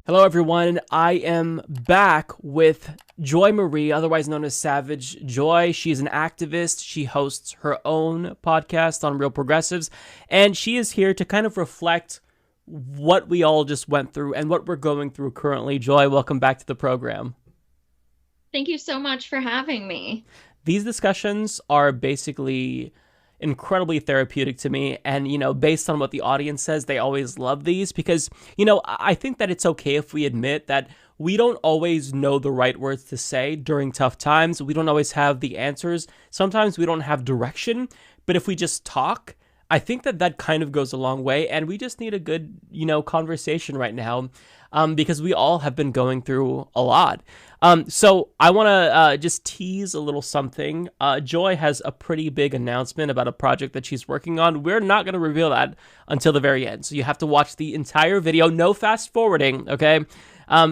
Hello, everyone. I am back with Joy Marie, otherwise known as Savage Joy. She's an activist. She hosts her own podcast on Real Progressives, and she is here to kind of reflect what we all just went through and what we're going through currently. Joy, welcome back to the program. Thank you so much for having me. These discussions are basically incredibly therapeutic to me, and based on what the audience says, they always love these because I think that it's okay if we admit that we don't always know the right words to say during tough times. We don't always have the answers. Sometimes we don't have direction, but if we just talk, I think that that kind of goes a long way, and we just need a good conversation right now, because we all have been going through a lot. So I want to just tease a little something. Joy has a pretty big announcement about a project that she's working on. We're not going to reveal that until the very end. So you have to watch the entire video. No fast forwarding, okay?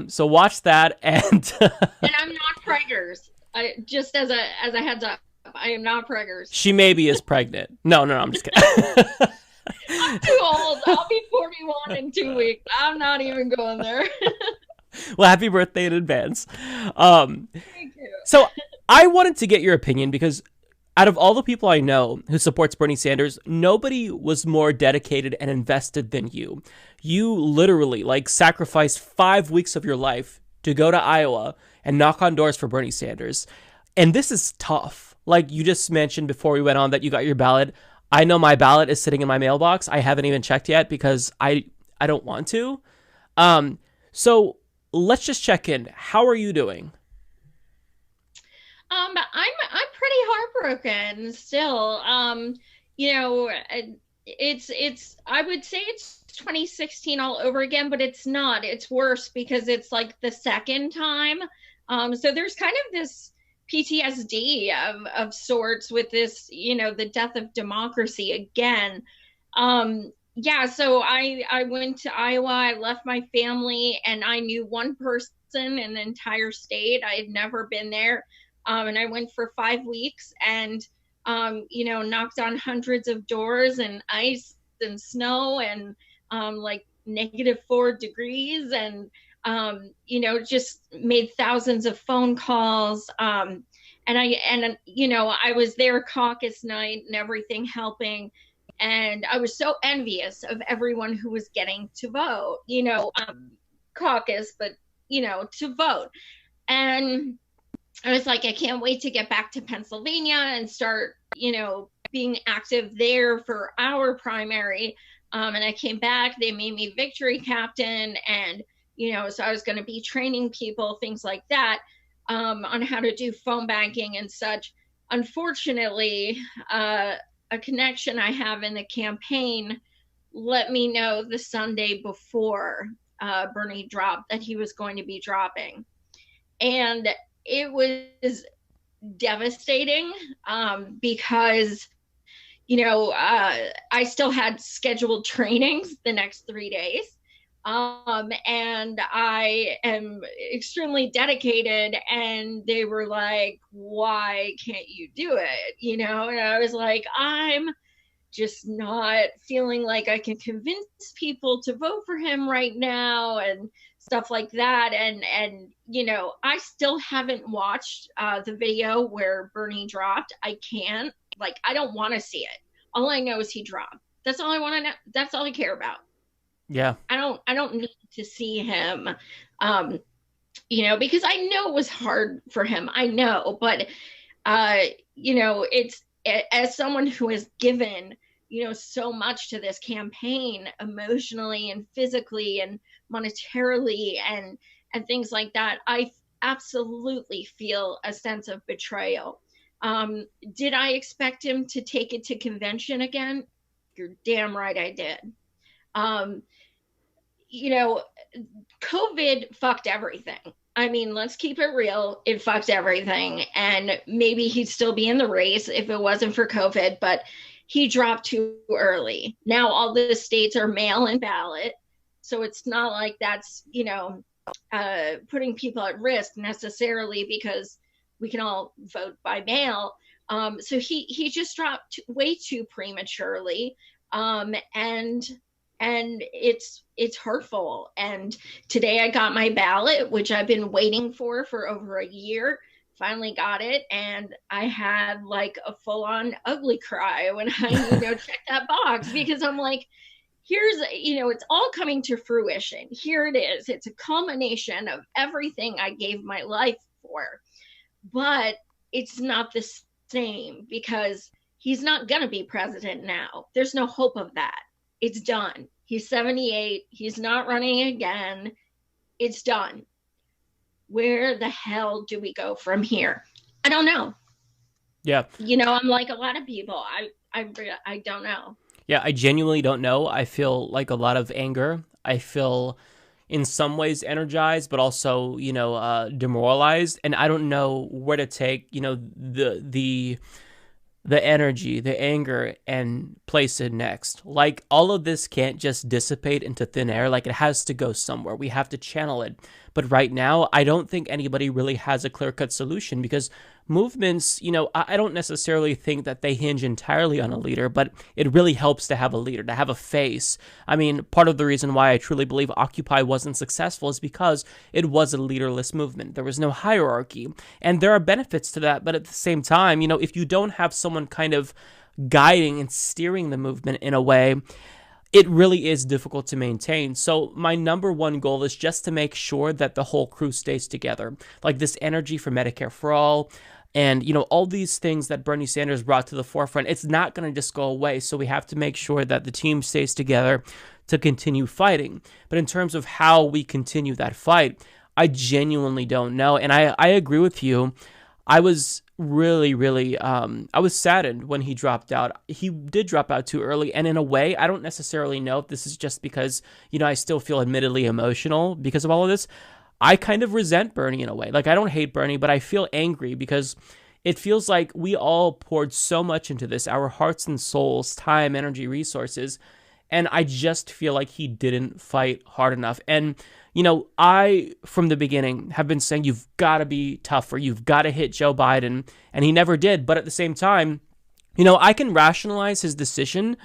So watch that. And And I'm not preggers. Just as a heads up, I am not preggers. she maybe is pregnant. No, I'm just kidding. I'm too old. I'll be 41 in 2 weeks. I'm not even going there. Well, happy birthday in advance. Thank you. So I wanted to get your opinion because out of all the people I know who supports Bernie Sanders, nobody was more dedicated and invested than you. You literally sacrificed 5 weeks of your life to go to Iowa and knock on doors for Bernie Sanders. And this is tough. Like you just mentioned before we went on that you got your ballot. I know my ballot is sitting in my mailbox. I haven't even checked yet because I don't want to. So let's just check in. How are you doing? I'm pretty heartbroken still. You know, it's I would say it's 2016 all over again, but it's not. It's worse because it's like the second time. So there's kind of this PTSD of sorts with this, the death of democracy again. Yeah, so I went to Iowa, I left my family, and I knew one person in the entire state. I had never been there. And I went for 5 weeks and, knocked on hundreds of doors and ice and snow and like -4 degrees and, just made thousands of phone calls. I was there caucus night and everything helping. And I was so envious of everyone who was getting to vote, caucus, but, to vote. And I was like, I can't wait to get back to Pennsylvania and start, being active there for our primary. And I came back, they made me victory captain. And, so I was going to be training people, things like that, on how to do phone banking and such. Unfortunately, a connection I have in the campaign let me know the Sunday before Bernie dropped that he was going to be dropping. And it was devastating because, I still had scheduled trainings the next 3 days. And I am extremely dedicated. And they were like, why can't you do it? And I was like, I'm just not feeling like I can convince people to vote for him right now and stuff like that. And I still haven't watched the video where Bernie dropped. I can't. I don't want to see it. All I know is he dropped. That's all I want to know. That's all I care about. Yeah. I don't need to see him, because I know it was hard for him. I know, but it's as someone who has given, so much to this campaign emotionally and physically and monetarily and things like that, I absolutely feel a sense of betrayal. Did I expect him to take it to convention again? You're damn right I did. Um, COVID fucked everything. I mean, let's keep it real. It fucked everything. And maybe he'd still be in the race if it wasn't for COVID, but he dropped too early. Now all the states are mail-in ballot. So it's not like that's, putting people at risk necessarily because we can all vote by mail. So he just dropped way too prematurely. And and it's hurtful. And today I got my ballot, which I've been waiting for over a year. Finally got it, and I had like a full-on ugly cry when I checked that box, because I'm like, here's, it's all coming to fruition. Here it is. It's a culmination of everything I gave my life for. But it's not the same, because he's not going to be president now. There's no hope of that. It's done. He's 78. He's not running again. It's done. Where the hell do we go from here? I don't know. Yeah. I'm like a lot of people. I don't know. Yeah, I genuinely don't know. I feel like a lot of anger. I feel in some ways energized, but also, demoralized. And I don't know where to take, the energy, the anger, and place it next. Like, all of this can't just dissipate into thin air. Like, it has to go somewhere. We have to channel it. But right now, I don't think anybody really has a clear-cut solution, because movements, I don't necessarily think that they hinge entirely on a leader, but it really helps to have a leader, to have a face. I mean, part of the reason why I truly believe Occupy wasn't successful is because it was a leaderless movement. There was no hierarchy, and there are benefits to that. But at the same time, if you don't have someone kind of guiding and steering the movement in a way, it really is difficult to maintain. So my number one goal is just to make sure that the whole crew stays together. Like, this energy for Medicare for all, and, all these things that Bernie Sanders brought to the forefront, it's not going to just go away. So we have to make sure that the team stays together to continue fighting. But in terms of how we continue that fight, I genuinely don't know. And I agree with you. I was really, really, I was saddened when he dropped out. He did drop out too early. And in a way, I don't necessarily know if this is just because, I still feel admittedly emotional because of all of this. I kind of resent Bernie in a way. Like, I don't hate Bernie, but I feel angry because it feels like we all poured so much into this, our hearts and souls, time, energy, resources. And I just feel like he didn't fight hard enough. And, I, from the beginning, have been saying you've got to be tougher. You've got to hit Joe Biden. And he never did. But at the same time, I can rationalize his decision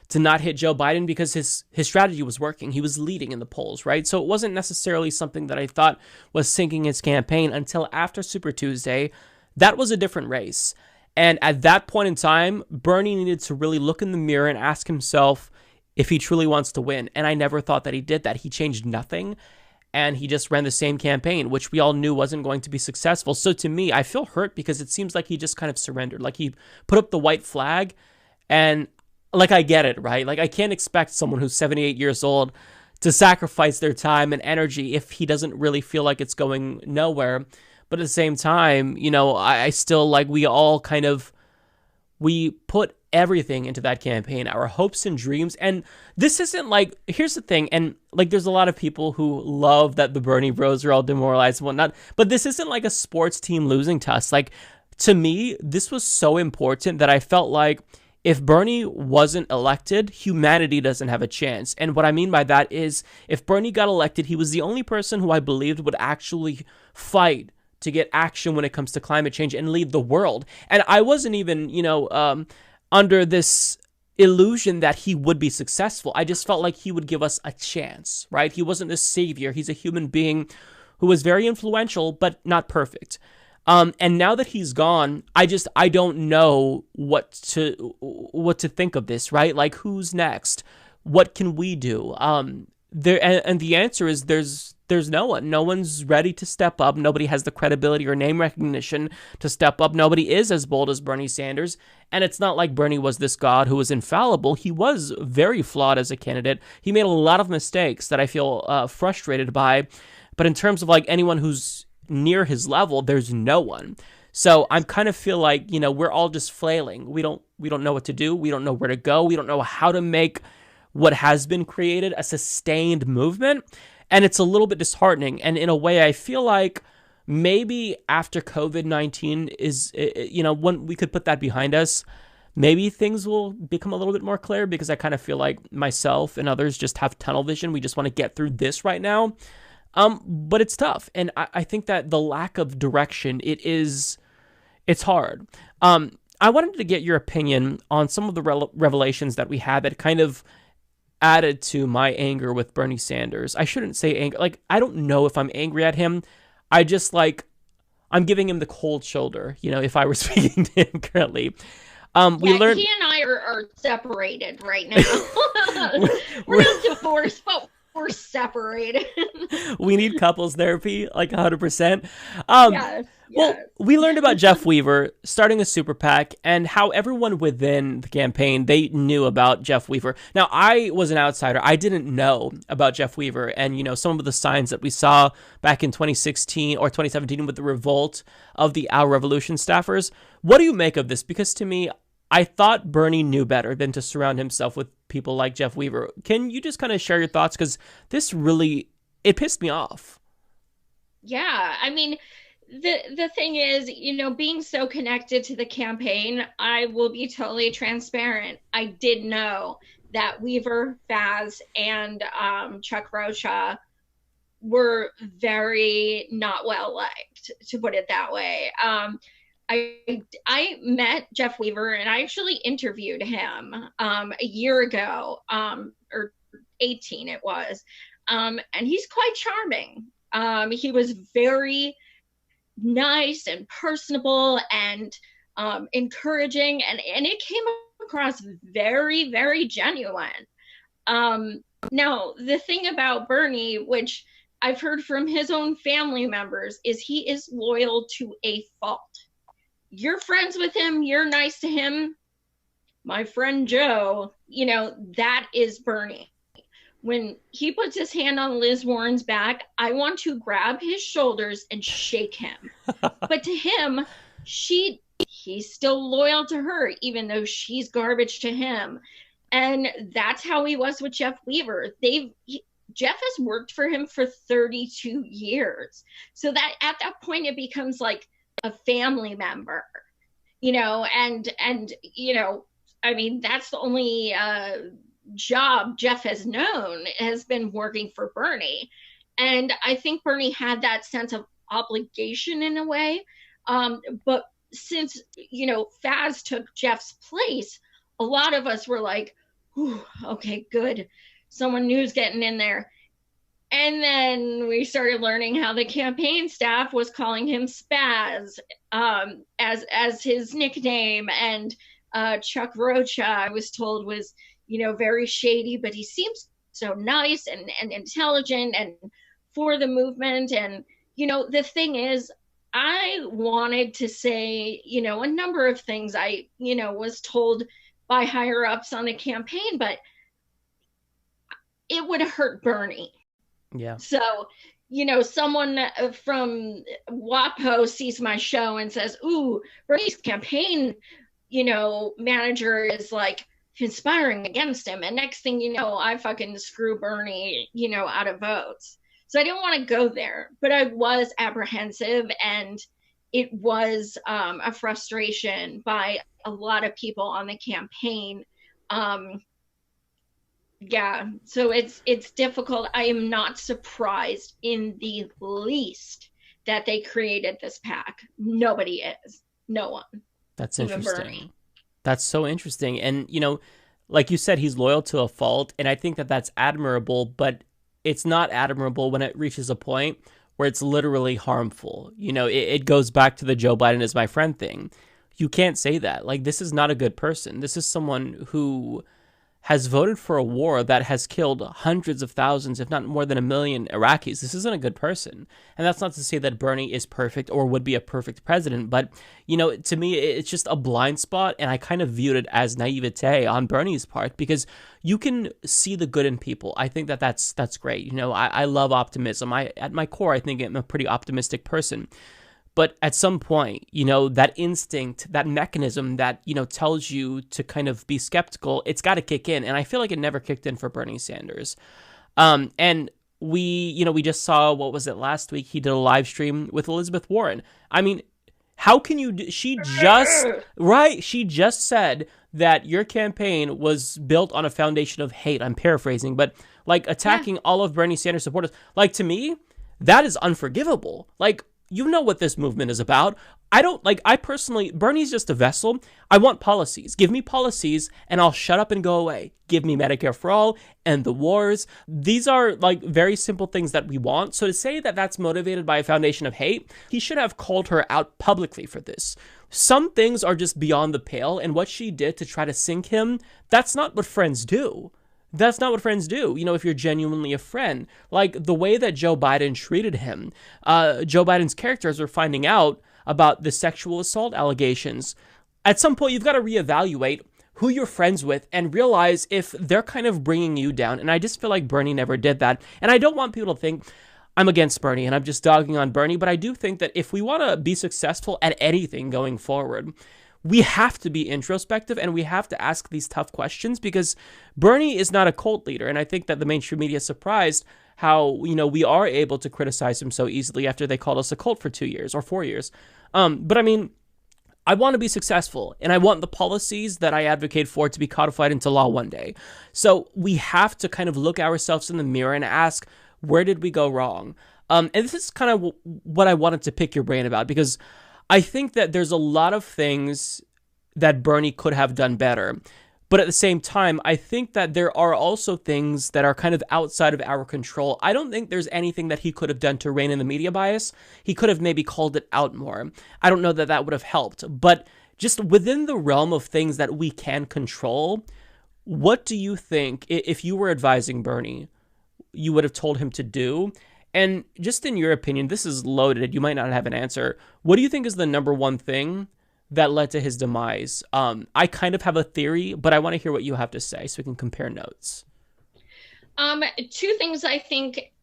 to not hit Joe Biden because his strategy was working. He was leading in the polls, right? So it wasn't necessarily something that I thought was sinking his campaign until after Super Tuesday. That was a different race. And at that point in time, Bernie needed to really look in the mirror and ask himself if he truly wants to win. And I never thought that he did that. He changed nothing. And he just ran the same campaign, which we all knew wasn't going to be successful. So to me, I feel hurt because it seems like he just kind of surrendered. Like, he put up the white flag, and like, I get it, right? Like, I can't expect someone who's 78 years old to sacrifice their time and energy if he doesn't really feel like it's going nowhere. But at the same time, I still, like, we put everything into that campaign, our hopes and dreams. And this isn't like, here's the thing, and like, there's a lot of people who love that the Bernie bros are all demoralized and whatnot, but this isn't like a sports team losing to us. Like, to me, this was so important that I felt like if Bernie wasn't elected, humanity doesn't have a chance. And what I mean by that is, if Bernie got elected, he was the only person who I believed would actually fight to get action when it comes to climate change and lead the world. And I wasn't even, under this illusion that he would be successful. I just felt like he would give us a chance, right? He wasn't a savior. He's a human being who was very influential, but not perfect. And now that he's gone, I don't know what to think of this, right? Like, who's next? What can we do? And the answer is there's no one. No one's ready to step up. Nobody has the credibility or name recognition to step up. Nobody is as bold as Bernie Sanders. And it's not like Bernie was this god who was infallible. He was very flawed as a candidate. He made a lot of mistakes that I feel frustrated by. But in terms of like anyone who's near his level, there's no one. So I kind of feel like, we're all just flailing. We don't know what to do. We don't know where to go. We don't know how to make what has been created a sustained movement. And it's a little bit disheartening. And in a way, I feel like maybe after COVID-19 is, when we could put that behind us, maybe things will become a little bit more clear, because I kind of feel like myself and others just have tunnel vision. We just want to get through this right now. But it's tough. And I think that the lack of direction, it's hard. I wanted to get your opinion on some of the revelations that we had that kind of, added to my anger with Bernie Sanders. I shouldn't say anger. Like, I don't know if I'm angry at him. I just, like, I'm giving him the cold shoulder, you know, if I were speaking to him currently. We learned he and I are separated right now. We're not divorced, but we're separated. We need couples therapy, like 100%. Yes. Well, we learned about Jeff Weaver starting a super PAC and how everyone within the campaign, they knew about Jeff Weaver. Now, I was an outsider. I didn't know about Jeff Weaver and, you know, some of the signs that we saw back in 2016 or 2017 with the revolt of the Our Revolution staffers. What do you make of this? Because to me, I thought Bernie knew better than to surround himself with people like Jeff Weaver. Can you just kind of share your thoughts? Because this really, it pissed me off. Yeah, I mean, the thing is, you know, being so connected to the campaign, I will be totally transparent. I did know that Weaver, Faz, and Chuck Rocha were very not well liked, to put it that way. I met Jeff Weaver and I actually interviewed him a year ago, or 18 it was, and he's quite charming. He was very nice and personable and encouraging, and it came across very, very genuine. Now, the thing about Bernie, which I've heard from his own family members, is he is loyal to a fault. You're friends with him, you're nice to him. My friend Joe, you know, that is Bernie. When he puts his hand on Liz Warren's back, I want to grab his shoulders and shake him. But to him, he's still loyal to her, even though she's garbage to him. And that's how he was with Jeff Weaver. Jeff has worked for him for 32 years. So that at that point, it becomes like a family member, you know, and you know, I mean, that's the only job Jeff has known, has been working for Bernie. And I think Bernie had that sense of obligation in a way. But since, you know, Faz took Jeff's place, a lot of us were like, okay, good. Someone new's getting in there. And then we started learning how the campaign staff was calling him Spaz as his nickname. And Chuck Rocha, I was told, was, you know, very shady, but he seems so nice and intelligent and for the movement. And, you know, the thing is, I wanted to say, you know, a number of things I, you know, was told by higher ups on the campaign, but it would hurt Bernie. Yeah. So, you know, someone from WAPO sees my show and says, ooh, Bernie's campaign, you know, manager is like conspiring against him. And next thing you know, I fucking screw Bernie, you know, out of votes. So I didn't want to go there, but I was apprehensive, and it was a frustration by a lot of people on the campaign. Yeah, so it's difficult. I am not surprised in the least that they created this PAC. Nobody is. No one. That's interesting. That's so interesting. And, you know, like you said, he's loyal to a fault, and I think that that's admirable, but it's not admirable when it reaches a point where it's literally harmful. You know, it goes back to the Joe Biden is my friend thing. You can't say that. Like, this is not a good person. This is someone who has voted for a war that has killed hundreds of thousands, if not more than 1 million Iraqis. This isn't a good person. And that's not to say that Bernie is perfect or would be a perfect president, but, you know, to me, it's just a blind spot, and I kind of viewed it as naivete on Bernie's part, because you can see the good in people. I think that that's great. You know, I love optimism. At my core, I think I'm a pretty optimistic person. But at some point, you know, that instinct, that mechanism that, you know, tells you to kind of be skeptical, it's got to kick in. And I feel like it never kicked in for Bernie Sanders. And we just saw, what was it, last week? He did a live stream with Elizabeth Warren. I mean, how can you, she just said that your campaign was built on a foundation of hate. I'm paraphrasing, but like attacking all of Bernie Sanders supporters. Like, to me, that is unforgivable. Like, you know what this movement is about. I don't like, I personally, Bernie's just a vessel. I want policies. Give me policies and I'll shut up and go away. Give me Medicare for all and the wars. These are like very simple things that we want. So to say that that's motivated by a foundation of hate, he should have called her out publicly for this. Some things are just beyond the pale, and what she did to try to sink him, that's not what friends do. That's not what friends do. You know, if you're genuinely a friend, like the way that Joe Biden treated him, Joe Biden's characters are finding out about the sexual assault allegations. At some point, you've got to reevaluate who you're friends with and realize if they're kind of bringing you down. And I just feel like Bernie never did that. And I don't want people to think I'm against Bernie and I'm just dogging on Bernie. But I do think that if we want to be successful at anything going forward, we have to be introspective and we have to ask these tough questions, because Bernie is not a cult leader. And I think that the mainstream media is surprised how, you know, we are able to criticize him so easily after they called us a cult for 2 years or 4 years. But I mean, I want to be successful and I want the policies that I advocate for to be codified into law one day. So we have to kind of look ourselves in the mirror and ask, where did we go wrong? And this is kind of what I wanted to pick your brain about, because I think that there's a lot of things that Bernie could have done better. But at the same time, I think that there are also things that are kind of outside of our control. I don't think there's anything that he could have done to rein in the media bias. He could have maybe called it out more. I don't know that that would have helped. But just within the realm of things that we can control, what do you think, if you were advising Bernie, you would have told him to do? And just in your opinion, this is loaded, you might not have an answer. What do you think is the number one thing that led to his demise? I kind of have a theory, but I want to hear what you have to say so we can compare notes. Two things I think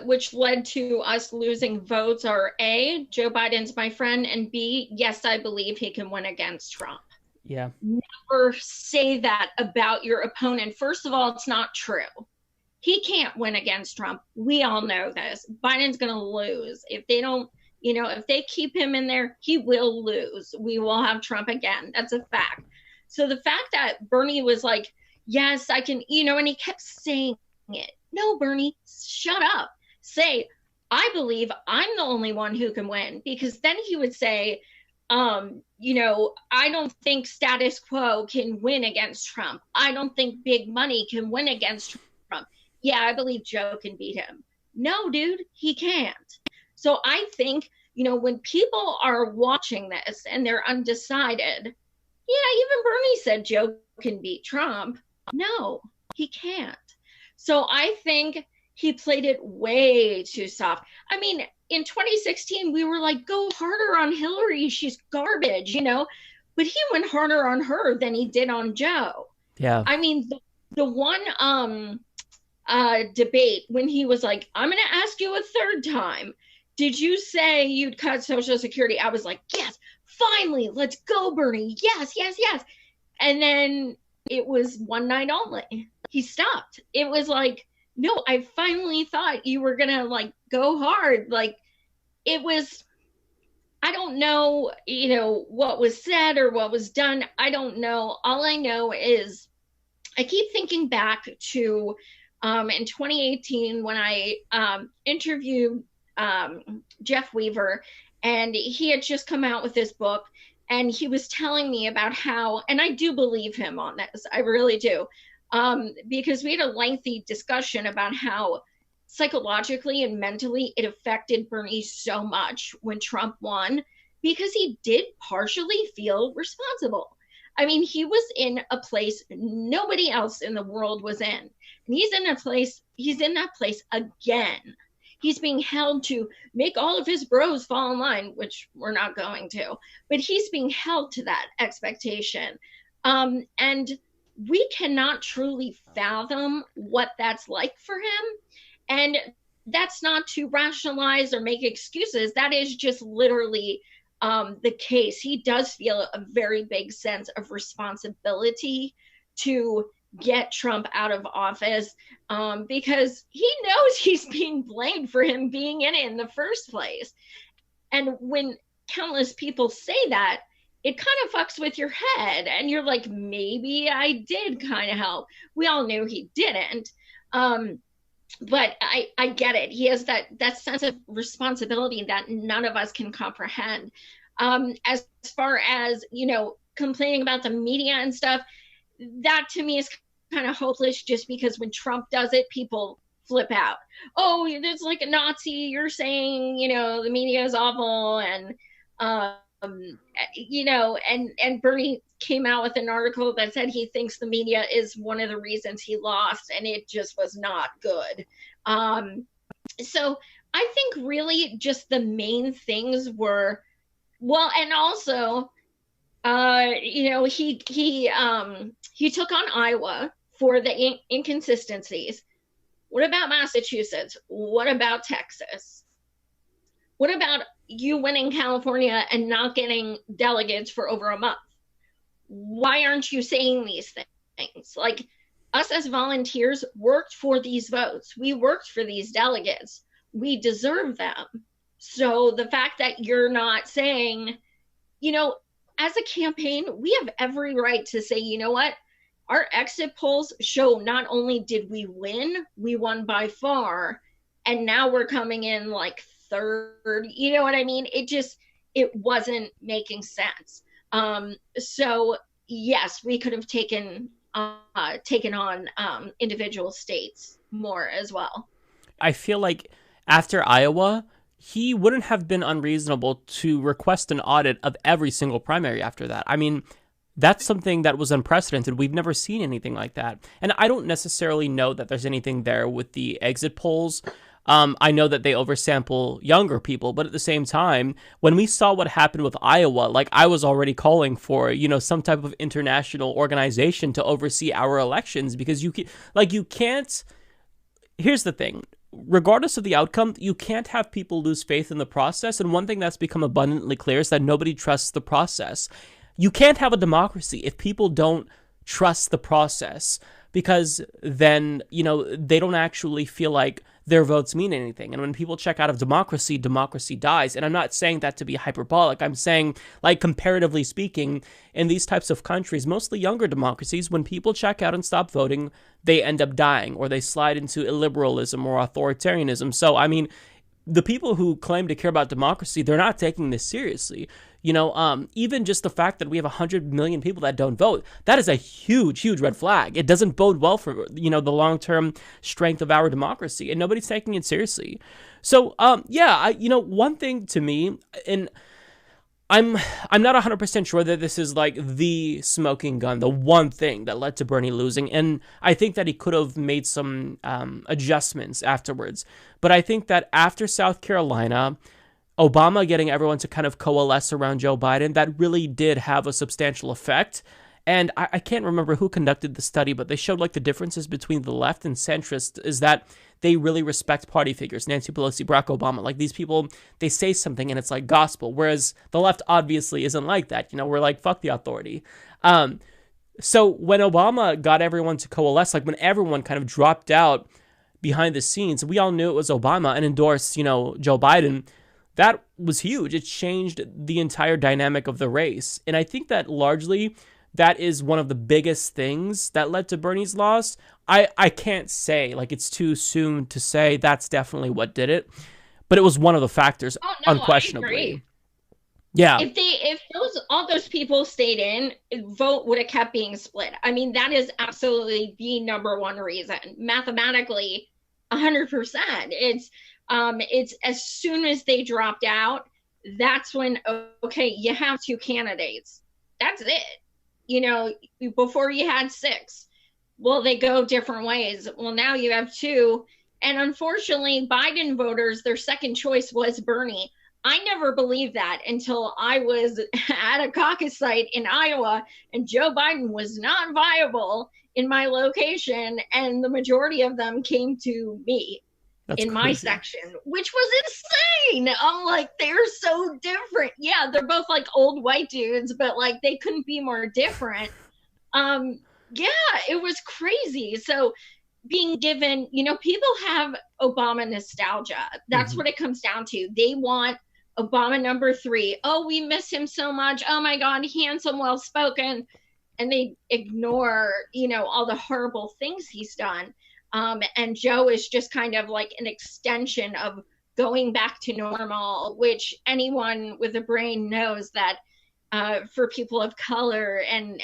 which led to us losing votes are A, Joe Biden's my friend, and B, yes, I believe he can win against Trump. Yeah. Never say that about your opponent. First of all, it's not true. He can't win against Trump. We all know this. Biden's going to lose. If they don't, you know, if they keep him in there, he will lose. We will have Trump again. That's a fact. So the fact that Bernie was like, yes, I can, you know, and he kept saying it. No, Bernie, shut up. Say, I believe I'm the only one who can win. Because then he would say, you know, I don't think status quo can win against Trump. I don't think big money can win against Trump. Yeah, I believe Joe can beat him. No, dude, he can't. So I think, you know, when people are watching this and they're undecided, yeah, even Bernie said Joe can beat Trump. No, he can't. So I think he played it way too soft. I mean, in 2016, we were like, go harder on Hillary. She's garbage, you know, but he went harder on her than he did on Joe. Yeah. I mean, the one debate when he was like, I'm going to ask you a third time. Did you say you'd cut Social Security? I was like, yes, finally, let's go, Bernie. Yes, yes, yes. And then it was one night only. He stopped. It was like, no, I finally thought you were going to like go hard. Like it was, I don't know, you know, what was said or what was done. I don't know. All I know is I keep thinking back to in 2018 when I interviewed Jeff Weaver, and he had just come out with this book, and he was telling me about how, and I do believe him on this, I really do, because we had a lengthy discussion about how psychologically and mentally it affected Bernie so much when Trump won, because he did partially feel responsible. I mean, he was in a place nobody else in the world was in. And he's in that place again. He's being held to make all of his bros fall in line, which we're not going to, but he's being held to that expectation. And we cannot truly fathom what that's like for him. And that's not to rationalize or make excuses. That is just literally the case. He does feel a very big sense of responsibility to get Trump out of office because he knows he's being blamed for him being in it in the first place. And when countless people say that, it kind of fucks with your head. And you're like, maybe I did kind of help. We all knew he didn't. But I get it. He has that sense of responsibility that none of us can comprehend. As far as, complaining about the media and stuff, that to me is kind of hopeless, just because when Trump does it, people flip out. Oh, there's like a Nazi. You're saying, the media is awful. And, and Bernie came out with an article that said he thinks the media is one of the reasons he lost, and it just was not good. So I think really just the main things were, well, and also, he took on Iowa for the inconsistencies. What about Massachusetts? What about Texas? What about you winning California and not getting delegates for over a month? Why aren't you saying these things? Like, us as volunteers worked for these votes. We worked for these delegates. We deserve them. So the fact that you're not saying, as a campaign, we have every right to say, you know what? Our exit polls show not only did we win, we won by far, and now we're coming in like third. You know what I mean? It wasn't making sense. So yes, we could have taken on individual states more as well. I feel like after Iowa, he wouldn't have been unreasonable to request an audit of every single primary after that. I mean, that's something that was unprecedented. We've never seen anything like that. And I don't necessarily know that there's anything there with the exit polls. I know that they oversample younger people, but at the same time, when we saw what happened with Iowa, like, I was already calling for, some type of international organization to oversee our elections, because you can't. Here's the thing. Regardless of the outcome, you can't have people lose faith in the process. And one thing that's become abundantly clear is that nobody trusts the process. You can't have a democracy if people don't trust the process, because then, they don't actually feel like their votes mean anything. And when people check out of democracy, democracy dies. And I'm not saying that to be hyperbolic. I'm saying, like, comparatively speaking, in these types of countries, mostly younger democracies, when people check out and stop voting, they end up dying, or they slide into illiberalism or authoritarianism. So, I mean, the people who claim to care about democracy, they're not taking this seriously. Even just the fact that we have 100 million people that don't vote, that is a huge, huge red flag. It doesn't bode well for, the long-term strength of our democracy, and nobody's taking it seriously. So, one thing to me, and I'm not 100% sure that this is like the smoking gun, the one thing that led to Bernie losing. And I think that he could have made some adjustments afterwards. But I think that after South Carolina, Obama getting everyone to kind of coalesce around Joe Biden, that really did have a substantial effect. And I can't remember who conducted the study, but they showed like the differences between the left and centrist is that they really respect party figures. Nancy Pelosi, Barack Obama, like, these people, they say something and it's like gospel, whereas the left obviously isn't like that. We're like, fuck the authority. So when Obama got everyone to coalesce, like when everyone kind of dropped out behind the scenes, we all knew it was Obama, and endorsed, Joe Biden. That was huge. It changed the entire dynamic of the race. And I think that largely that is one of the biggest things that led to Bernie's loss. I can't say, like, it's too soon to say that's definitely what did it, but it was one of the factors, Oh no, unquestionably. I agree. Yeah. If all those people stayed in, vote would have kept being split. I mean, that is absolutely the number one reason. Mathematically, 100%. It's as soon as they dropped out, that's when, okay, you have two candidates. That's it. Before you had six. Well, they go different ways. Well, now you have two. And unfortunately, Biden voters, their second choice was Bernie. I never believed that until I was at a caucus site in Iowa and Joe Biden was not viable in my location, and the majority of them came to me. That's in crazy. My section, which was insane. I'm like, they're so different. Yeah, they're both like old white dudes, but like they couldn't be more different. Yeah, it was crazy. So being given, people have Obama nostalgia. That's what it comes down to. They want Obama number 3. Oh, we miss him so much. Oh my God, handsome, well-spoken. And they ignore, all the horrible things he's done. And Joe is just kind of like an extension of going back to normal, which anyone with a brain knows that for people of color and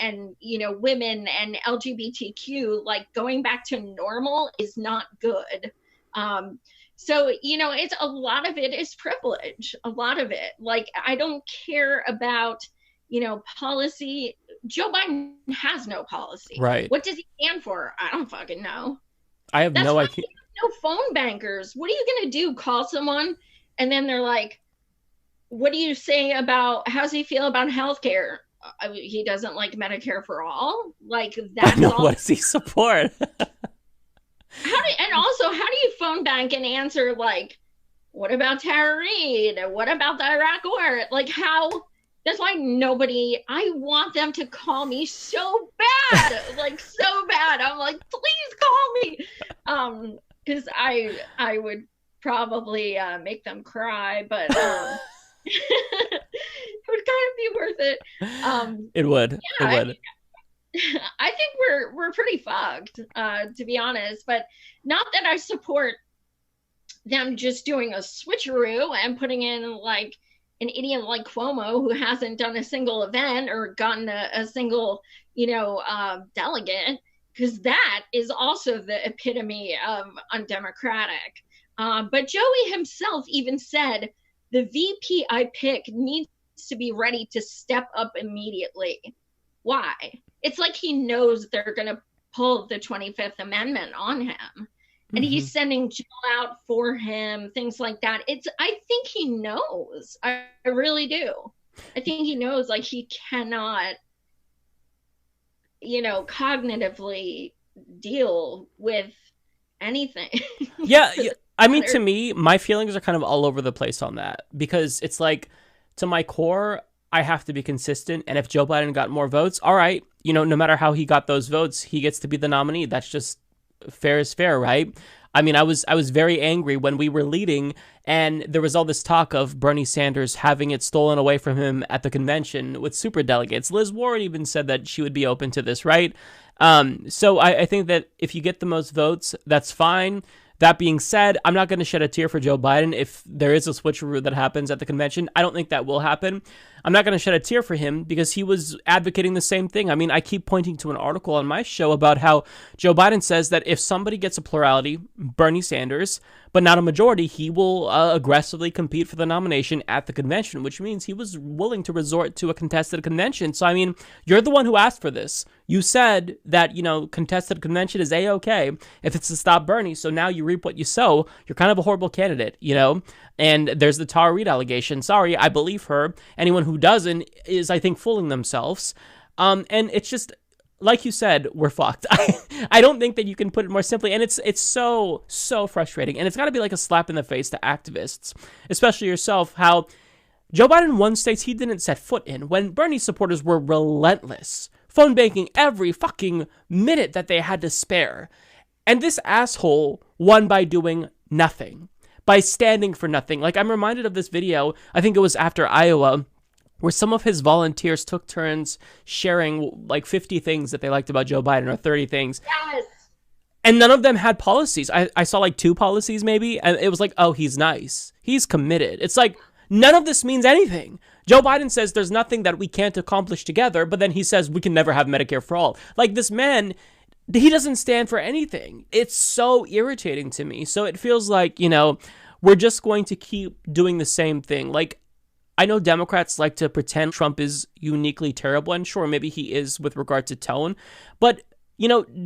women and LGBTQ, like going back to normal is not good. So it's a lot of it is privilege. A lot of it, like, I don't care about policy. Joe Biden has no policy. Right. What does he stand for? I don't fucking know. I have no idea. No phone bankers. What are you gonna do? Call someone and then they're like, what do you say about, how's he feel about healthcare? He doesn't like Medicare for all. Like, that's all. What does he support? And also, how do you phone bank and answer, like, what about Tara Reid? What about the Iraq War? Like, how? That's why I want them to call me so bad, like, so bad. I'm like, please call me. Because I would probably make them cry, but it would kind of be worth it. It would. Yeah, it would. I think we're pretty fucked, to be honest. But not that I support them just doing a switcheroo and putting in like an idiot like Cuomo who hasn't done a single event or gotten a single delegate, because that is also the epitome of undemocratic. But Joey himself even said the VP I pick needs to be ready to step up immediately. Why? It's like he knows they're going to pull the 25th Amendment on him. And he's sending Jill out for him, things like that. I think he knows. I really do. I think he knows, like, he cannot, cognitively deal with anything. Yeah. I mean, to me, my feelings are kind of all over the place on that, because it's like, to my core, I have to be consistent. And if Joe Biden got more votes, all right, no matter how he got those votes, he gets to be the nominee. That's just fair is fair, right? I mean, I was very angry when we were leading and there was all this talk of Bernie Sanders having it stolen away from him at the convention with superdelegates. Liz Warren even said that she would be open to this, right? So I think that if you get the most votes, that's fine. That being said, I'm not going to shed a tear for Joe Biden if there is a switcheroo that happens at the convention. I don't think that will happen. I'm not going to shed a tear for him because he was advocating the same thing. I mean, I keep pointing to an article on my show about how Joe Biden says that if somebody gets a plurality, Bernie Sanders, but not a majority, he will aggressively compete for the nomination at the convention, which means he was willing to resort to a contested convention. So, I mean, you're the one who asked for this. You said that, contested convention is A-okay if it's to stop Bernie. So now you reap what you sow. You're kind of a horrible candidate, And there's the Tara Reid allegation. Sorry, I believe her. Anyone who doesn't is, I think, fooling themselves. And it's just, like you said, we're fucked. I don't think that you can put it more simply. And it's so frustrating. And it's got to be like a slap in the face to activists, especially yourself, how Joe Biden won states he didn't set foot in when Bernie supporters were relentless, phone banking every fucking minute that they had to spare. And this asshole won by doing nothing, by standing for nothing. Like, I'm reminded of this video, I think it was after Iowa, where some of his volunteers took turns sharing like 50 things that they liked about Joe Biden, or 30 things. Yes. And none of them had policies. I saw like 2 policies maybe, and it was like, oh, he's nice. He's committed. It's like, none of this means anything. Joe Biden says there's nothing that we can't accomplish together, but then he says we can never have Medicare for all. Like, this man, he doesn't stand for anything. It's so irritating to me. So it feels like, we're just going to keep doing the same thing. Like, I know Democrats like to pretend Trump is uniquely terrible, and sure, maybe he is with regard to tone, but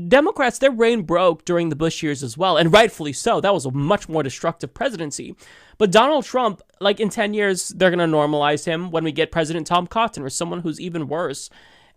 Democrats, their brain broke during the Bush years as well, and rightfully so. That was a much more destructive presidency. But Donald Trump, like, in 10 years, they're going to normalize him when we get President Tom Cotton or someone who's even worse.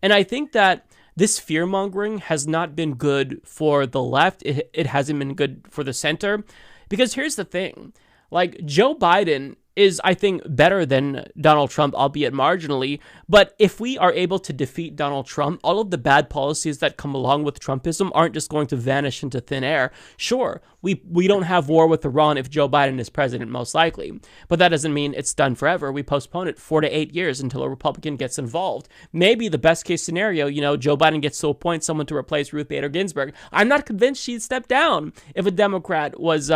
And I think that this fear-mongering has not been good for the left. It hasn't been good for the center. Because here's the thing. Like, Joe Biden is, I think, better than Donald Trump, albeit marginally. But if we are able to defeat Donald Trump, all of the bad policies that come along with Trumpism aren't just going to vanish into thin air. Sure, we don't have war with Iran if Joe Biden is president, most likely. But that doesn't mean it's done forever. We postpone it 4 to 8 years until a Republican gets involved. Maybe the best case scenario, Joe Biden gets to appoint someone to replace Ruth Bader Ginsburg. I'm not convinced she'd step down if a Democrat was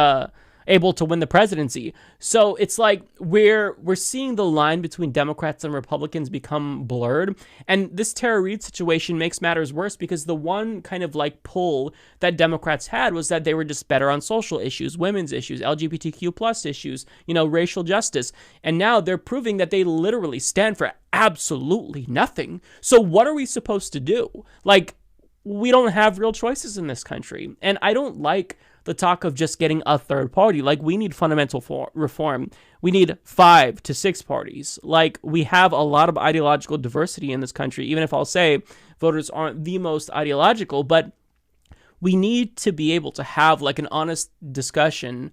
able to win the presidency. So it's like we're seeing the line between Democrats and Republicans become blurred. And this Tara Reade situation makes matters worse because the one kind of like pull that Democrats had was that they were just better on social issues, women's issues, LGBTQ plus issues, racial justice. And now they're proving that they literally stand for absolutely nothing. So what are we supposed to do? Like, we don't have real choices in this country. And I don't like the talk of just getting a third party. Like, we need fundamental reform. We need 5 to 6 parties. Like, we have a lot of ideological diversity in this country, even if I'll say voters aren't the most ideological, but we need to be able to have like an honest discussion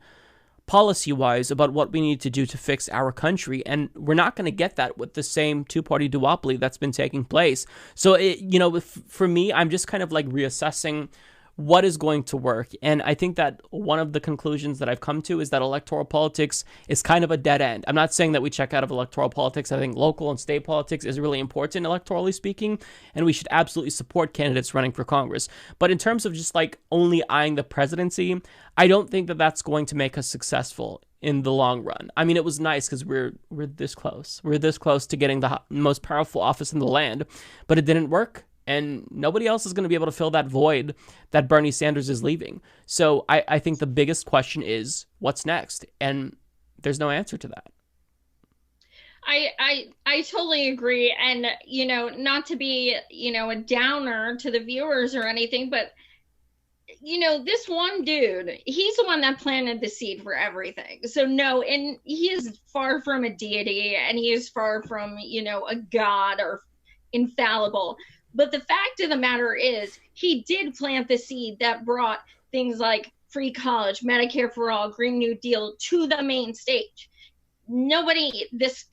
policy-wise about what we need to do to fix our country, and we're not going to get that with the same two-party duopoly that's been taking place. So, for me, I'm just kind of like reassessing what is going to work. And I think that one of the conclusions that I've come to is that electoral politics is kind of a dead end. I'm not saying that we check out of electoral politics. I think local and state politics is really important, electorally speaking, and we should absolutely support candidates running for Congress. But in terms of just like only eyeing the presidency, I don't think that that's going to make us successful in the long run. I mean, it was nice because we're this close. We're this close to getting the most powerful office in the land, but it didn't work. And nobody else is going to be able to fill that void that Bernie Sanders is leaving. So I think the biggest question is, what's next? And there's no answer to that. I totally agree. And, not to be, a downer to the viewers or anything, but, this one dude, he's the one that planted the seed for everything. So no, and he is far from a deity, and he is far from, a god or infallible. But the fact of the matter is, he did plant the seed that brought things like free college, Medicare for all, Green New Deal to the main stage. Nobody this,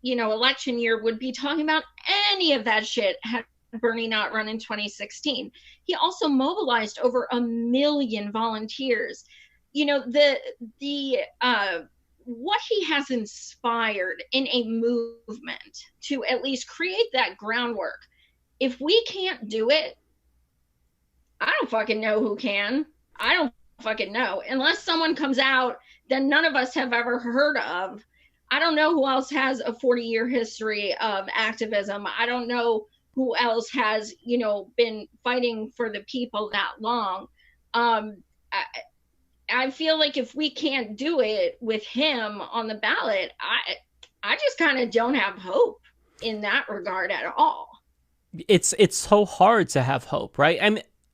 election year would be talking about any of that shit had Bernie not run in 2016. He also mobilized over 1 million volunteers. What he has inspired in a movement to at least create that groundwork. If we can't do it, I don't fucking know who can. I don't fucking know. Unless someone comes out that none of us have ever heard of. I don't know who else has a 40-year history of activism. I don't know who else has, been fighting for the people that long. I feel like if we can't do it with him on the ballot, I just kind of don't have hope in that regard at all. It's so hard to have hope, right?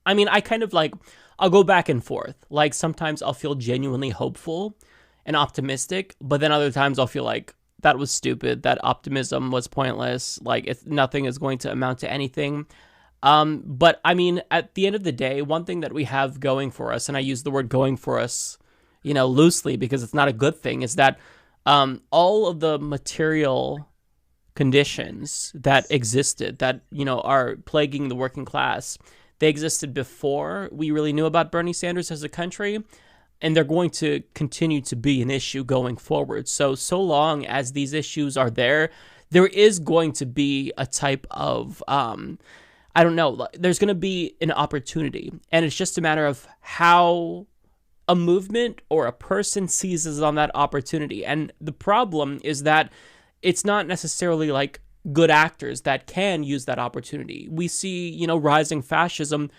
I mean, I kind of like, I'll go back and forth. Like, sometimes I'll feel genuinely hopeful and optimistic, but then other times I'll feel like that was stupid, that optimism was pointless, like nothing is going to amount to anything. But I mean, at the end of the day, one thing that we have going for us, and I use the word going for us, loosely because it's not a good thing, is that all of the material conditions that existed that, are plaguing the working class, they existed before we really knew about Bernie Sanders as a country, and they're going to continue to be an issue going forward. So long as these issues are there is going to be a type of, I don't know, there's going to be an opportunity, and it's just a matter of how a movement or a person seizes on that opportunity. And the problem is that it's not necessarily like good actors that can use that opportunity. We see, rising fascism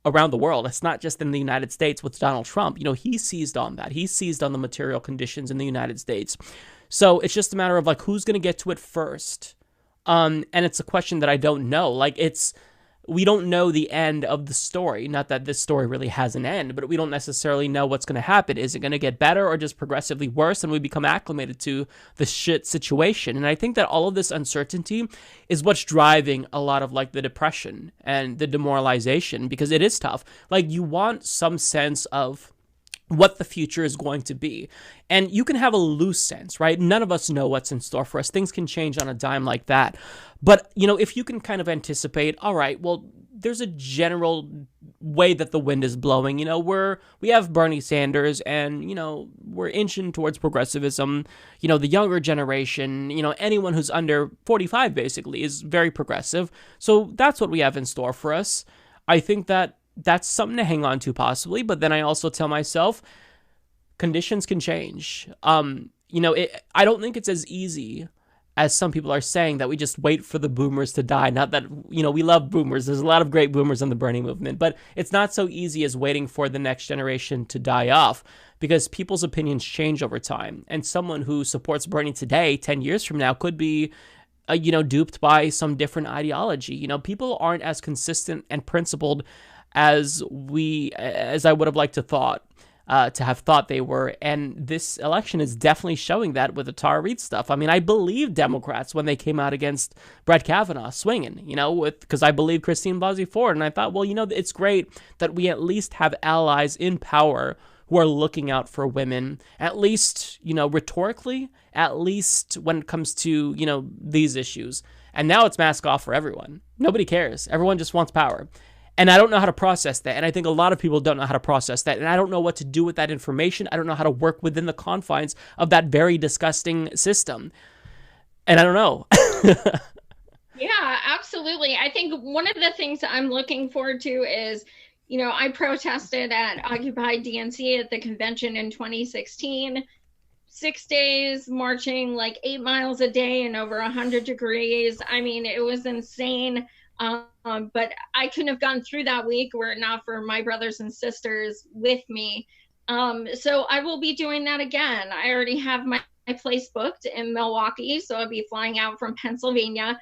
around the world. It's not just in the United States with Donald Trump. He seized on that. He seized on the material conditions in the United States. So it's just a matter of like, who's going to get to it first? And it's a question that I don't know. Like, we don't know the end of the story. Not that this story really has an end, but we don't necessarily know what's going to happen. Is it going to get better or just progressively worse and we become acclimated to the shit situation? And I think that all of this uncertainty is what's driving a lot of like the depression and the demoralization, because it is tough. Like, you want some sense of what the future is going to be. And you can have a loose sense, right? None of us know what's in store for us. Things can change on a dime like that. But, if you can kind of anticipate, all right, well, there's a general way that the wind is blowing. We have Bernie Sanders and, we're inching towards progressivism. The younger generation, anyone who's under 45 basically is very progressive. So that's what we have in store for us. I think that's something to hang on to possibly, but then I also tell myself conditions can change. I don't think it's as easy as some people are saying that we just wait for the boomers to die. Not that, we love boomers. There's a lot of great boomers in the Bernie movement, but it's not so easy as waiting for the next generation to die off because people's opinions change over time. And someone who supports Bernie today, 10 years from now, could be duped by some different ideology. People aren't as consistent and principled as I would have liked to have thought they were. And this election is definitely showing that with the Tara Reade stuff. I mean, I believed Democrats when they came out against Brett Kavanaugh swinging, because I believe Christine Blasey Ford. And I thought, well, it's great that we at least have allies in power who are looking out for women, at least, rhetorically, at least when it comes to, these issues. And now it's mask off for everyone. Nobody cares. Everyone just wants power. And I don't know how to process that. And I think a lot of people don't know how to process that. And I don't know what to do with that information. I don't know how to work within the confines of that very disgusting system. And I don't know. Yeah, absolutely. I think one of the things I'm looking forward to is, I protested at Occupy DNC at the convention in 2016. 6 days marching like 8 miles a day and over 100 degrees. I mean, it was insane. But I couldn't have gone through that week were it not for my brothers and sisters with me. So I will be doing that again. I already have my place booked in Milwaukee, so I'll be flying out from Pennsylvania.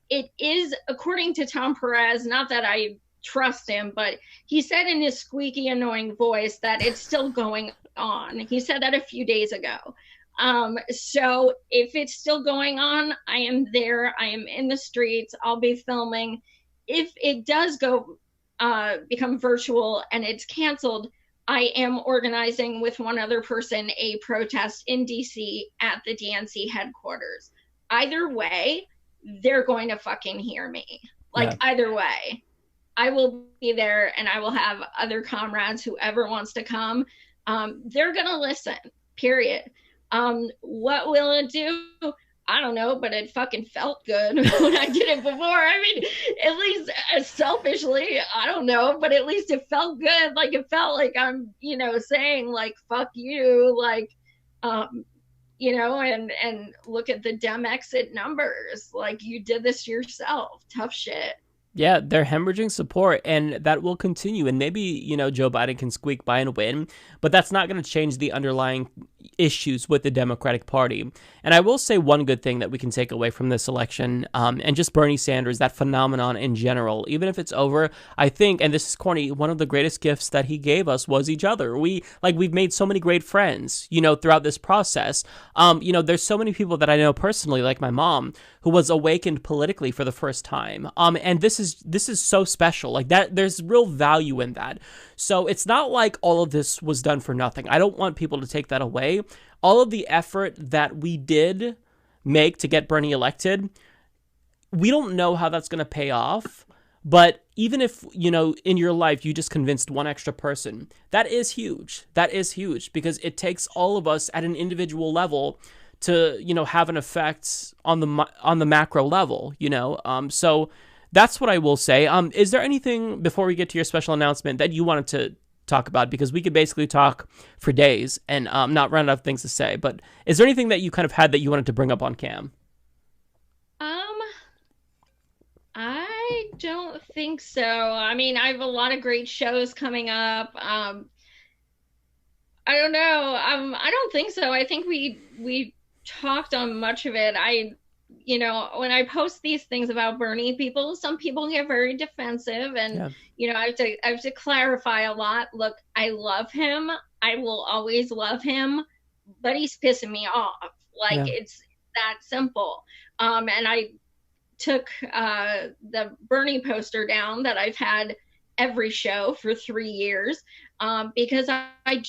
It is, according to Tom Perez, not that I trust him, but he said in his squeaky, annoying voice that it's still going on. He said that a few days ago. So if it's still going on, I am there. I am in the streets. I'll be filming. If it does become virtual and it's canceled, I am organizing with one other person a protest in DC at the DNC headquarters. Either way, they're going to fucking hear me. Either way, I will be there and I will have other comrades, whoever wants to come. They're going to listen, period. What will it do? I don't know, but it fucking felt good when I did it before. I mean, at least selfishly, I don't know, but at least it felt good. Like it felt like I'm, saying like, fuck you, like, and look at the Dem exit numbers. Like you did this yourself. Tough shit. Yeah, they're hemorrhaging support, and that will continue. And maybe, Joe Biden can squeak by and win, but that's not going to change the underlying issues with the Democratic Party. And I will say one good thing that we can take away from this election, and just Bernie Sanders, that phenomenon in general, even if it's over, I think, and this is corny, one of the greatest gifts that he gave us was each other. We've made so many great friends, throughout this process. There's so many people that I know personally, like my mom, who was awakened politically for the first time. And this is so special. Like that, there's real value in that. So it's not like all of this was done for nothing. I don't want people to take that away. All of the effort that we did make to get Bernie elected, we don't know how that's going to pay off. But even if, in your life, you just convinced one extra person, that is huge. That is huge because it takes all of us at an individual level to, have an effect on the macro level, So that's what I will say. Is there anything before we get to your special announcement that you wanted to talk about? Because we could basically talk for days and not run out of things to say. But is there anything that you kind of had that you wanted to bring up on cam? I don't think so. I mean, I have a lot of great shows coming up. I don't know. I don't think so. I think we talked on much of it. When I post these things about Bernie, some people get very defensive and, I have to clarify a lot. Look, I love him. I will always love him, but he's pissing me off. It's that simple. And I took the Bernie poster down that I've had every show for 3 years. because I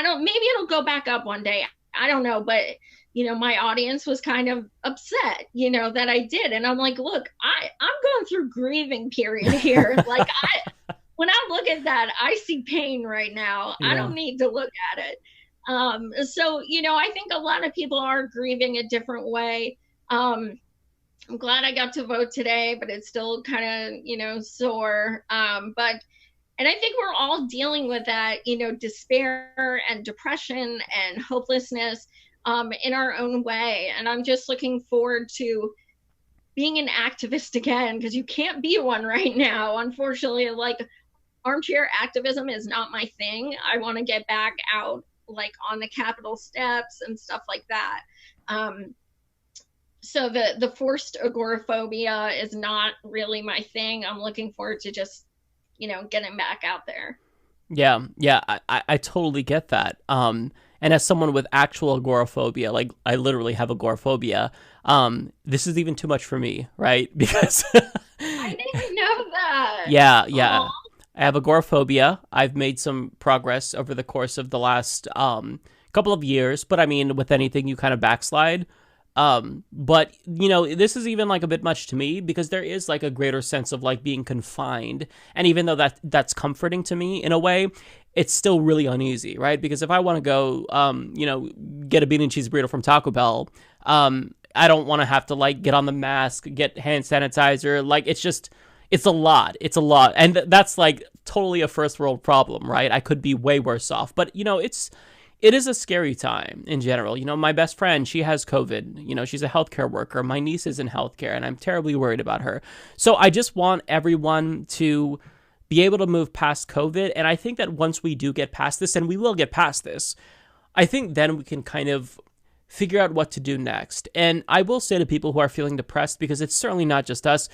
don't, maybe it'll go back up one day. I don't know, but my audience was kind of upset, that I did. And I'm like, look, I'm going through grieving period here. Like when I look at that, I see pain right now. Yeah. I don't need to look at it. So, I think a lot of people are grieving a different way. I'm glad I got to vote today, but it's still kind of, sore. And I think we're all dealing with that, despair and depression and hopelessness in our own way. And I'm just looking forward to being an activist again, because you can't be one right now. Unfortunately, like armchair activism is not my thing. I want to get back out like on the Capitol steps and stuff like that. So the forced agoraphobia is not really my thing. I'm looking forward to just, getting back out there. Yeah, I totally get that. And as someone with actual agoraphobia, like I literally have agoraphobia, this is even too much for me, right? Because I didn't know that. Yeah. Aww. I have agoraphobia. I've made some progress over the course of the last couple of years, but I mean, with anything, you kind of backslide. But this is even like a bit much to me, because there is like a greater sense of like being confined. And even though that's comforting to me in a way, it's still really uneasy, right? Because if I want to go, get a bean and cheese burrito from Taco Bell, I don't want to have to like get on the mask, get hand sanitizer. Like it's a lot. And that's like totally a first world problem, right? I could be way worse off, but it is a scary time in general. My best friend, she has COVID. She's a healthcare worker. My niece is in healthcare, and I'm terribly worried about her. So I just want everyone to be able to move past COVID. And I think that once we do get past this, and we will get past this, I think then we can kind of figure out what to do next. And I will say to people who are feeling depressed, because it's certainly not just us,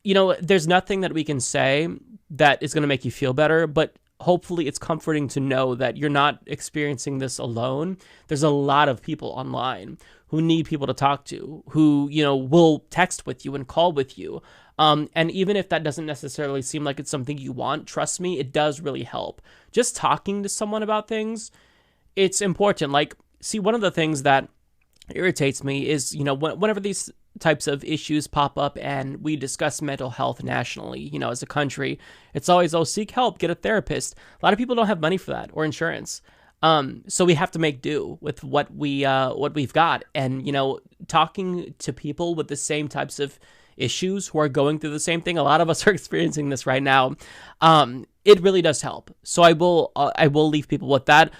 there's nothing that we can say that is going to make you feel better, but hopefully it's comforting to know that you're not experiencing this alone. There's a lot of people online who need people to talk to, who, will text with you and call with you. And even if that doesn't necessarily seem like it's something you want, trust me, it does really help. Just talking to someone about things, it's important. Like, see, one of the things that irritates me is, whenever these types of issues pop up and we discuss mental health nationally, as a country, it's always, seek help, get a therapist. A lot of people don't have money for that or insurance. So we have to make do with what we've got. And, talking to people with the same types of issues who are going through the same thing, a lot of us are experiencing this right now. It really does help. So I will leave people with that.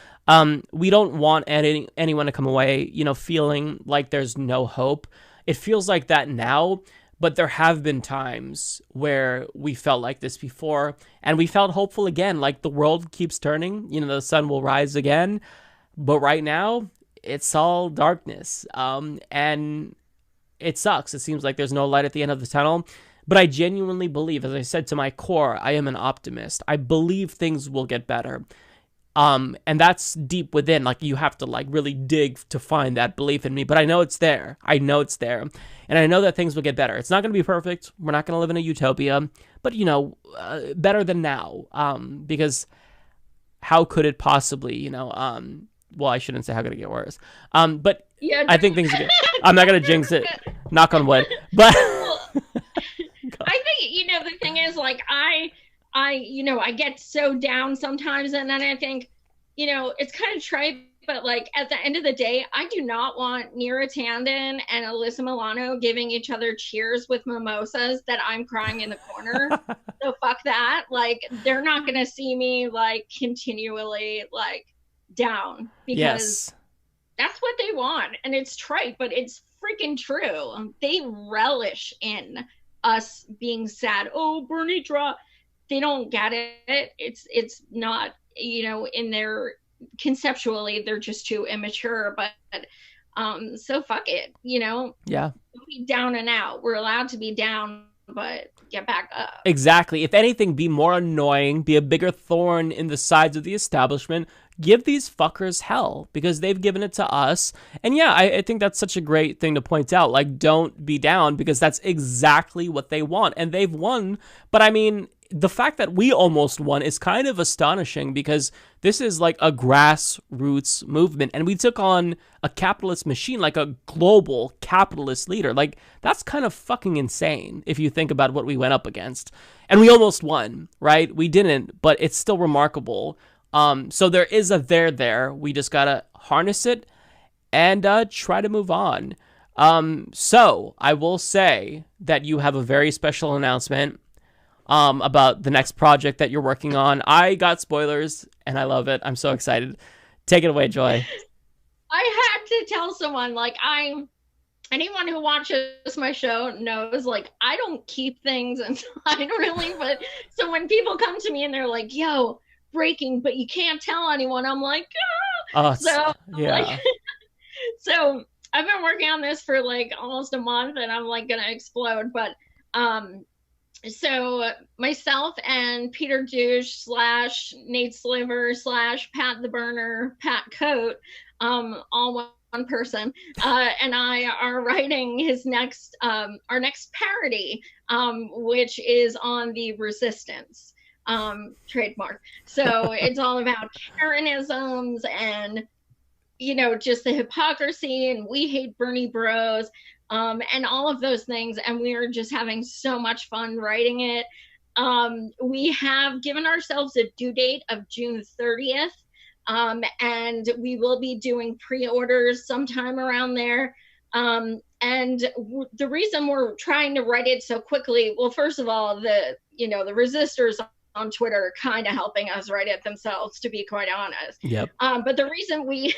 We don't want anyone to come away, feeling like there's no hope. It feels like that now, but there have been times where we felt like this before, and we felt hopeful again, like the world keeps turning, the sun will rise again. But right now, it's all darkness, and it sucks. It seems like there's no light at the end of the tunnel, but I genuinely believe, as I said, to my core, I am an optimist. I believe things will get better. And that's deep within, like you have to like really dig to find that belief in me, but I know it's there. And I know that things will get better. It's not going to be perfect. We're not going to live in a utopia, but better than now. Because how could it possibly, well, I shouldn't say how could it get worse. But yeah, I think things are good. I'm not going to jinx it, knock on wood, but I think, the thing is like, I get so down sometimes, and then I think, it's kind of trite, but like at the end of the day, I do not want Neera Tanden and Alyssa Milano giving each other cheers with mimosas that I'm crying in the corner. So fuck that. Like, they're not going to see me like continually like down, because that's what they want. And it's trite, but it's freaking true. They relish in us being sad. Oh, Bernie dropped. They don't get it. It's not, in their conceptually, they're just too immature, but so fuck it, Yeah. Don't be down and out. We're allowed to be down, but get back up. Exactly. If anything, be more annoying, be a bigger thorn in the sides of the establishment. Give these fuckers hell, because they've given it to us. And yeah, I think that's such a great thing to point out. Like, don't be down, because that's exactly what they want. And they've won. But I mean, the fact that we almost won is kind of astonishing, because this is like a grassroots movement, and we took on a capitalist machine, like a global capitalist leader. Like, that's kind of fucking insane if you think about what we went up against. And we almost won, right? We didn't, but it's still remarkable. So there is a there. We just gotta harness it and try to move on. So I will say that you have a very special announcement about the next project that you're working on. I got spoilers, and I love it. I'm so excited. Take it away, Joy. I had to tell someone, like, anyone who watches my show knows, like, I don't keep things inside really, but so when people come to me and they're like, yo, breaking, but you can't tell anyone, I'm like, ah. So yeah. Like, so I've been working on this for like almost a month, and I'm like gonna explode. But so myself and Peter Douche / Nate Sliver / Pat the Burner, Pat Coat, all one person, and I are writing his next our next parody, which is on the resistance trademark. So it's all about Karenisms and, you know, just the hypocrisy, and we hate Bernie bros, and all of those things. And we are just having so much fun writing it. We have given ourselves a due date of June 30th, and we will be doing pre-orders sometime around there. And the reason we're trying to write it so quickly, well, first of all, the resistors on Twitter are kind of helping us write it themselves, to be quite honest. Yep. But the reason we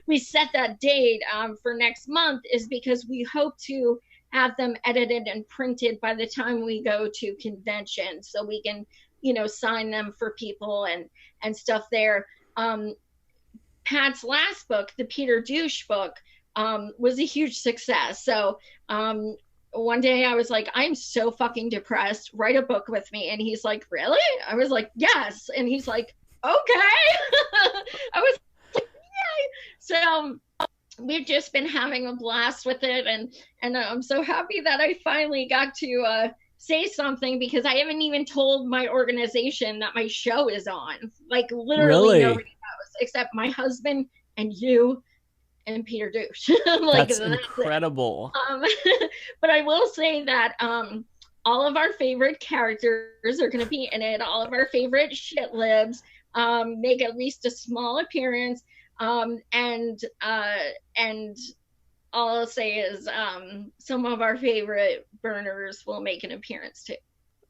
we set that date for next month is because we hope to have them edited and printed by the time we go to convention, so we can, you know, sign them for people and stuff there. Pat's last book, the Peter Douche book, was a huge success. So one day I was like, I'm so fucking depressed, write a book with me. And he's like, really? I was like, yes. And he's like, okay. I was like, yay. So we've just been having a blast with it, and I'm so happy that I finally got to say something, because I haven't even told my organization that my show is on. Like, literally nobody knows except my husband and you and Peter Douche. Like, that's incredible. But I will say that all of our favorite characters are going to be in it. All of our favorite shit libs make at least a small appearance. And all I'll say is some of our favorite Berners will make an appearance too.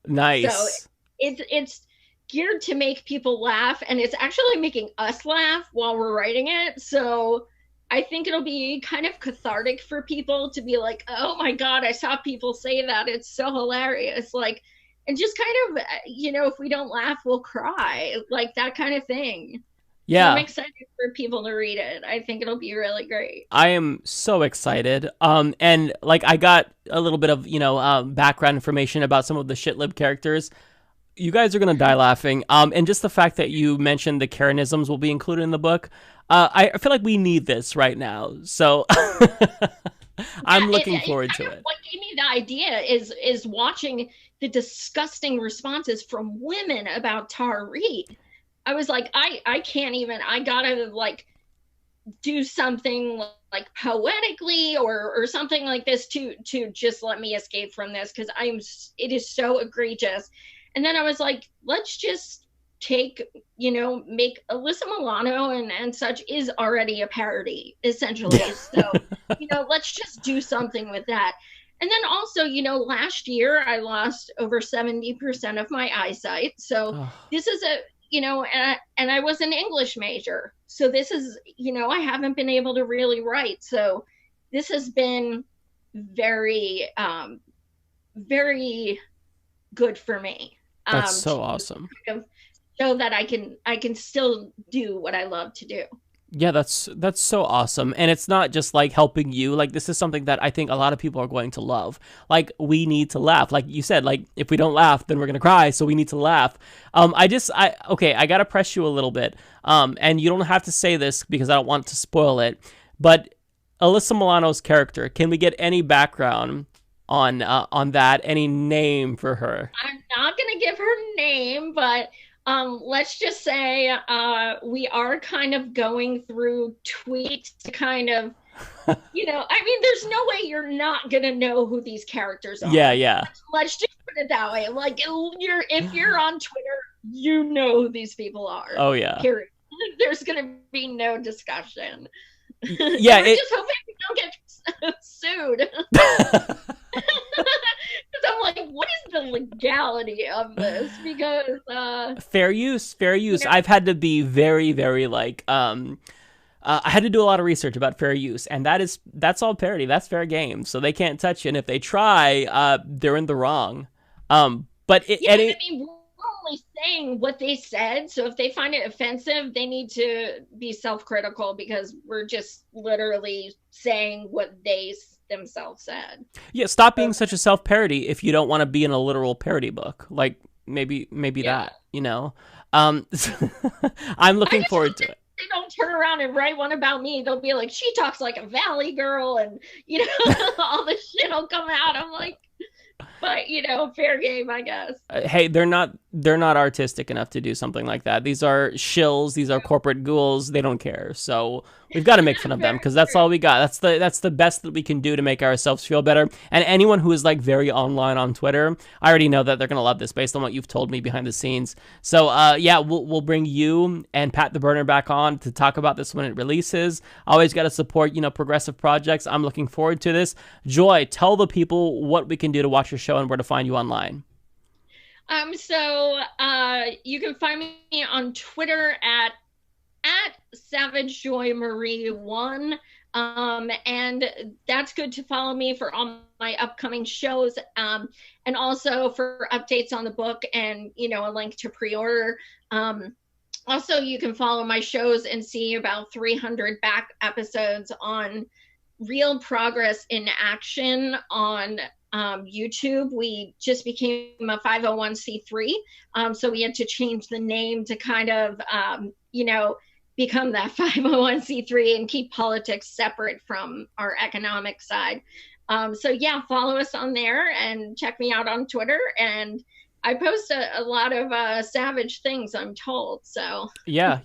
Nice. So it's geared to make people laugh, and it's actually making us laugh while we're writing it. So I think it'll be kind of cathartic for people to be like, oh my God, I saw people say that. It's so hilarious. Like, and just kind of, you know, if we don't laugh, we'll cry, like that kind of thing. Yeah. So I'm excited for people to read it. I think it'll be really great. I am so excited. And like, I got a little bit of, you know, background information about some of the shitlib characters. You guys are going to die laughing. And just the fact that you mentioned the Karenisms will be included in the book. I feel like we need this right now. So I'm looking forward to it. What gave me the idea is watching the disgusting responses from women about Tara Reid. I was like, I can't even, I gotta like do something like poetically or something like this to just let me escape from this, because it is so egregious. And then I was like, let's just make Alyssa Milano and such is already a parody, essentially. So, let's just do something with that. And then also, last year I lost over 70% of my eyesight. So this is and I was an English major. So this is, I haven't been able to really write. So this has been very, very good for me. That's so awesome. Kind of show that I can still do what I love to do. Yeah, that's so awesome. And it's not just like helping you. Like, this is something that I think a lot of people are going to love. Like, we need to laugh. Like you said, like, if we don't laugh, then we're going to cry. So we need to laugh. I got to press you a little bit. And you don't have to say this because I don't want to spoil it. But Alyssa Milano's character, can we get any background on that? Any name for her? I'm not gonna give her name, but let's just say we are kind of going through tweets to kind of, I mean, there's no way you're not gonna know who these characters are. Yeah, yeah. Let's just put it that way. Like, if you're on Twitter, you know who these people are. Oh yeah. Period. There's gonna be no discussion. Yeah, we're just hoping we don't get sued. Because I'm like, what is the legality of this? Because fair use. I've had to be very, very like I had to do a lot of research about fair use, and that's all parody. That's fair game, so they can't touch it. And if they try, they're in the wrong. But I mean, we're only saying what they said, so if they find it offensive, they need to be self-critical, because we're just literally saying what they themselves said. Yeah, stop being such a self-parody if you don't want to be in a literal parody book. Like maybe that, I'm looking forward to it. They don't turn around and write one about me. They'll be like, she talks like a valley girl, and all this shit will come out. I'm like, but fair game, I guess. Hey, they're not artistic enough to do something like that. These are shills. These are corporate ghouls. They don't care. So we've got to make fun of them, because that's all we got. That's the best that we can do to make ourselves feel better. And anyone who is like very online on Twitter, I already know that they're gonna love this based on what you've told me behind the scenes. So yeah, we'll bring you and Pat the Burner back on to talk about this when it releases. Always got to support progressive projects. I'm looking forward to this. Joy, tell the people what we can do to watch your show and where to find you online. So you can find me on Twitter at SavageJoyMarie1. And that's good to follow me for all my upcoming shows, and also for updates on the book, and a link to pre-order. Also, you can follow my shows and see about 300 back episodes on Real Progress in Action on YouTube. We just became a 501c3, so we had to change the name to kind of become that 501c3 and keep politics separate from our economic side. So yeah, follow us on there and check me out on Twitter. And I post a lot of savage things, I'm told. So yeah,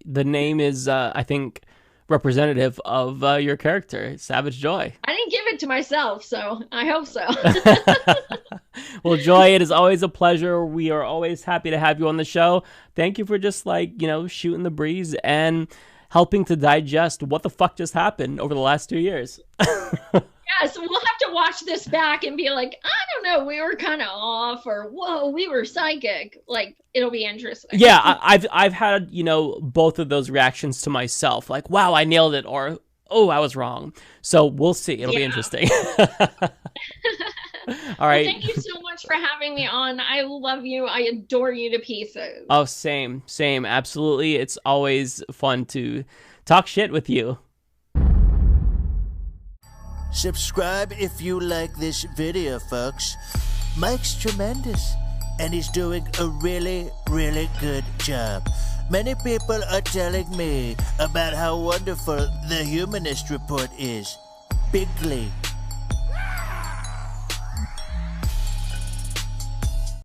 the name is I think representative of your character, Savage Joy. I didn't give it to myself, so I hope so. Well, Joy, it is always a pleasure. We are always happy to have you on the show. Thank you for just shooting the breeze and helping to digest what the fuck just happened over the last 2 years. Yes, we'll have to watch this back and be like, I don't know, we were kind of off, or whoa, we were psychic. Like, it'll be interesting. Yeah, I've had both of those reactions to myself, like, wow, I nailed it, or oh, I was wrong. So we'll see. It'll be interesting. All right. Well, thank you so much for having me on. I love you. I adore you to pieces. Oh, same, absolutely. It's always fun to talk shit with you. Subscribe if you like this video, folks. Mike's tremendous, and he's doing a really, really good job. Many people are telling me about how wonderful the Humanist Report is. Bigly.